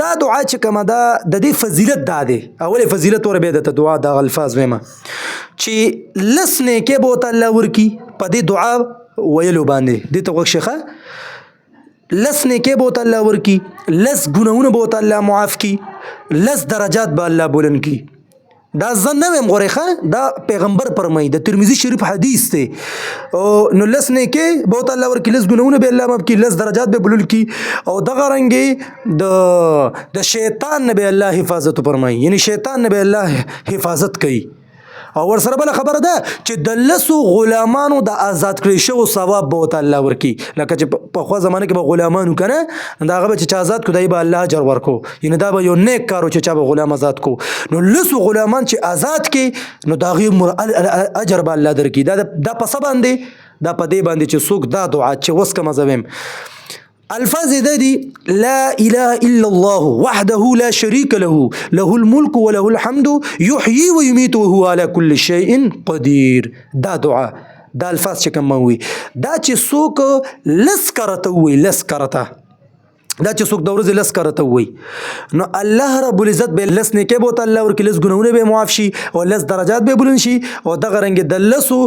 دا دعا چې کومه ده د دې فضیلت دا دی. اولې فضیلت ور بیا د دعا دغه الفاظ ویمه چې لس نیکې به ورته الله ورکي په دې دعا ویلو باندې. دې ته غوږ شه ښه. لس نیکې به ورته الله ورکي، لس ګناهونه به ورته الله معاف کي، لس درجات به الله بلند کي. دا زه نه ویم غورې ښه، دا پیغمبر فرمایي، د ترمذي شریف حدیث دی. نو لس نیکې به ورته الله ورکي، لس ګناهونه به الله معاف کي، لس درجات به بلند کي. او دغه رنګې د شیطان نه به الله حفاظت فرمایي، یعنی شیطان نه به الله حفاظت کوي. او ورسره بله خبره ده چې د لسو غلامانو د آزاد کړی شوو ثواب به ورته الله ورکي. لکه چې پخوا زمانه کې به غلامانو که نه، د هغه به چې چا آزاد کړو دی به الله اجر ورکو، یعنې دا به یو نیک کار و چې چا به غلام آزاد کو. نو لسو غلامان چې آزاد کړي نو د هغې اجر به الله درکړي. دا په څه باندې؟ دا په دې باندې چې څوک دا دعا چې اوس کومه زه ویم الفاظ ده دي: لا إله إلا الله وحده لا شريك له له الملك وله الحمد يحيي ويميت وهو على كل شيء قدير. دا دعا، دا الفاظ چې کوم وي دا چې څوک لس کرته وي، لس کرته دا چې څوک د ورځې لس کرته وي نو الله رب العزت به لس نیکې به ورته الله ورکړي، لس ګناهونه به معاف شي او لس درجات به بلند شي. او دغه رنګې د لسو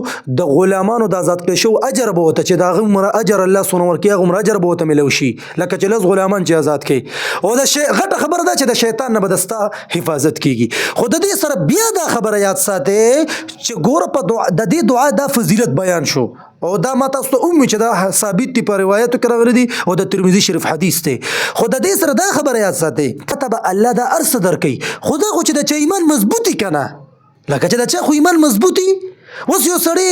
د غلامانو د آزاد کړی شوو اجر به ورته چې د هغه عمره اجر الله سونه ورکړي، هغه عمره اجر به ورته میلو شي. لکه چې لس غلامان چې آزاد کړي. او د غټه خبره ده چې د شیطان نه به د ستا حفاظت کیږي. خو د دې سره بیا دا خبره یاد ساتئ چې ګوره په د دې دعا دا فضیلت بیان شو او دا ما تاسو ته ومي چې دا ثابت دي په روایتو کې راغلي دي او د ترمذي شریف حدیث دی. خو د دې سره دا خبره یاد ساتئ ته به الله دا هر څه درکوي. خو دا خو چې د چا ایمان مضبوطي که نه، لکه چې د چا خو ایمان مضبوطي اوس یو سړی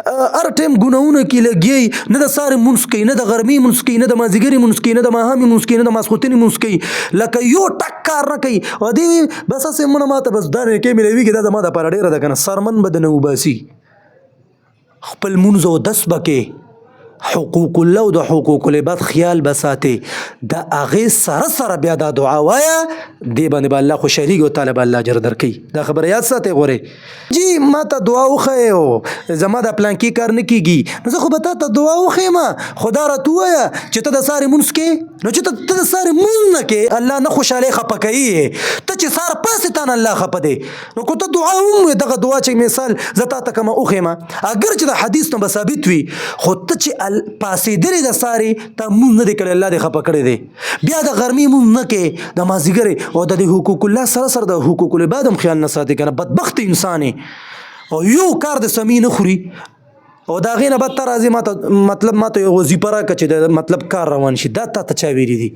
هر ټایم ګناهونه کې لګي، نه د سارې مونځ کوي، نه د غرمې مونځ کوي، نه د مازدیګرې مونځ کوي، نه د ماښامې مونځ کوي، نه د ماسخوتنې مونځ کوي، لکه یو ټک کار نه کوي. او دې بس هسې مړه ماته بس دا نیکۍ ملویږي، دا زما دپاره ډېره ده که نه، سرمن به د نه وباسي. خپل مونځ او دس به کې حقوق الله او د حقوق العباد خیال بساتي. د هغې سره سره بیا دا دعا وایه، دې باندې به الله خوشحالېږي او تعالی به الله اجر درکوي. دا خبره یاد ساتئ. غورې جی ما ته دعا وښیې زما دا پلانکي کار نه کېږي، نو زه خو به تا ته دعا وښیم، خو دا راته ووایه چې ته د سارې مونځ کې، نو چې ته د سارې مونځ نه کې الله نه خوشحالۍ خفه کوي. ته چې سار پاسې تا نه الله خفه دی، نو که ته دعا وموې دغه دعا چې مثال زه تا ته کومه وښیم، اگر چې د حدیث نه به ثابت وي، خو ته چې پاسېدلې د سارې تا مونځ نه دی کړی، الله دې خفه کړی دی. بیا د غرمې مونځ نه کې، د مازدیګرې او د دې حقوق الله سره سره د حقوق العباد هم خیال نه ساتي که نه، بدبخت انسان او یو کار د سمې نه خوري. او د هغې نه بدتر راځي مطلب ما ته یو وظیفه راکړه چې د مطلب کار روان شي. دا تا ته چا ویلي دي؟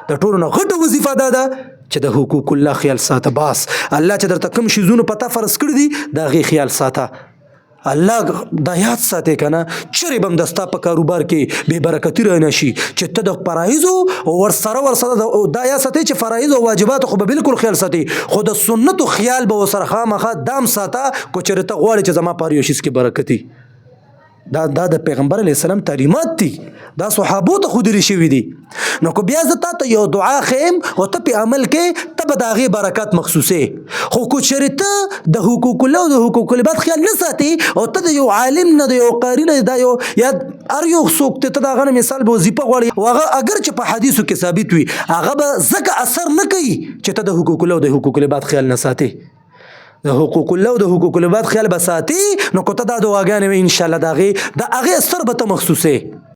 د ټولو نه غټه وظیفه دا ده چې د حقوق الله خیال ساته. بس الله چې درته کوم شیزونه پته فرض کړي دي د هغې خیال ساته. الله دا یاد ساتي که نه چرې به هم د ستا په کاروبار کې بې برکتي رانه شي چې ته د فرایضو ورسره دا یاد ساتي چې فرایض او واجباتو خو به بالکل خیال ساتي، خو د سنتو خیال به ورسره خامخا دام ساته کو چېرې ته غواړې چې زما په هر یو شیز کې برکتي. دا د پیغمبر علیه السلام تعلیمات دي، دا صحابو ته ښودلي شوي دي. نو که بیا زه تا ته یو دعا ښیم او ته پې عمل کې ته به د هغې برکات مخصوصې. خو که چېرې ته د حقوق الله او د حقوق العباد خیال نه ساتي او ته د یو عالم نه د یو قاري نه دا یو یا هر یو څوک ته د هغه نه مثال به وظیفه غواړي او هغه اگر چې په حدیثو کې ثابت وي هغه به ځکه اثر نه کوي چې ته د حقوق الله او د حقوق العباد خیال نه ساتي. د حقوق الله او د حقوق العباد خیال به ساتي، نو که ته دا دعاګانې وي انشاءالله د هغې اثر به ته مخصوصې.